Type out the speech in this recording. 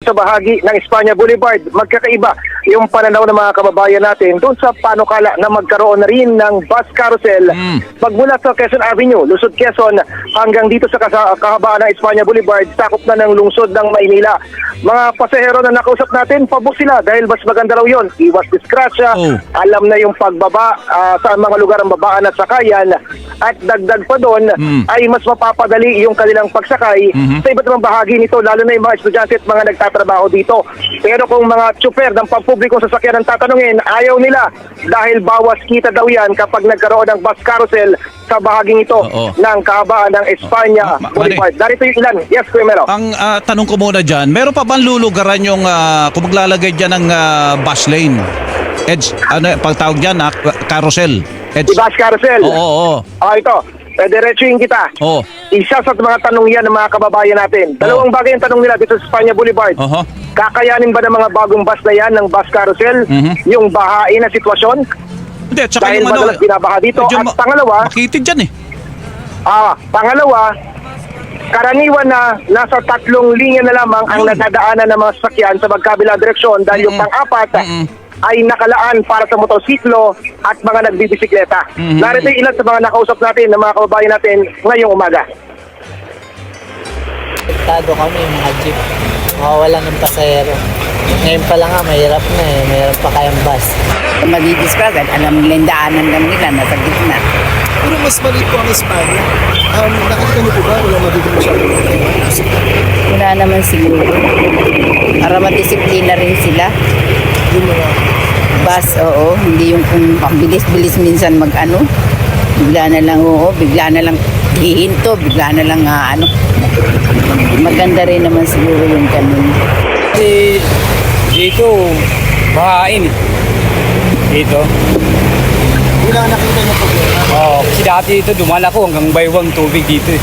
sa bahagi ng Espanya Boulevard. Magkakaiba yung pananaw ng mga kababayan natin doon sa panukala na magkaroon na rin ng bus carousel magmula sa Quezon Avenue, Luzon, Quezon hanggang dito sa kahabaan ng Espanya Boulevard, sakop na ng lungsod ng Maynila. Mga pasahero na nakausap natin, pabuk sila dahil mas maganda raw yun. Iwas disgrasya, alam na yung pagbaba sa mga lugar ng babaan at sakayan, at dagdag pa doon ay mas mapapadali yung kanilang pagsakay sa iba't ibang bahagi nito, lalo na yung mga estudyante at mga nagtatrabaho dito. Pero kung mga tsuper ng pampublikong sasakyan ang tatanungin, ayaw nila dahil bawas kita daw yan kapag nagkaroon ng bus carousel sa bahaging ito ng kahabaan ng Espanya Boulevard. Darito yung ilan. Yes, Kuya Mero. Ang tanong ko muna dyan, meron pa bang lulugaran yung kung maglalagay dyan ng bus lane? Edge, pagtawag dyan, carousel. Edge. Bus carousel. Oo. Ito. Diretsuhin kita. Isa sa mga tanong yan ng mga kababayan natin. Dalawang bagay ang tanong nila dito sa Espanya Boulevard. Kakayanin ba ng mga bagong bus na yan ng bus carousel yung bahain na sitwasyon? Hindi, tsaka dahil yung madalas binabaha dito. At pangalawa, makitid dyan eh. Pangalawa, karaniwan na nasa 3 linya na lamang ang nadadaanan ng mga sasakyan sa magkabilang direksyon dahil yung pang-apat ay nakalaan para sa motorsiklo at mga nagbibisikleta. Narito yung ilan sa mga nakausap natin ng mga kababayan natin ngayong umaga. Apektado kami, mga jeep. Mawawalan ng pasahero. Ngayon pa lang nga, mahirap na eh. Mahirap pa kayang bus. Madidiskargan, alam nila yung daanan lang nila, nasa gitna. Pero mas maliit po ang Espanya. Nakikita niyo po ba wala magiging masyadong problema? Wala naman siguro. Para madisiplina rin sila. Yung mga Bus, oo. Hindi yung kung bilis-bilis minsan mag-ano. Bigla na lang, bigla na lang hihinto, bigla na lang Maganda rin naman siguro yung ganun. Dito, bahain eh. Dito. wala nakita niyo problema. Kasi dati ito, dumal ako hanggang baywang tubig dito eh.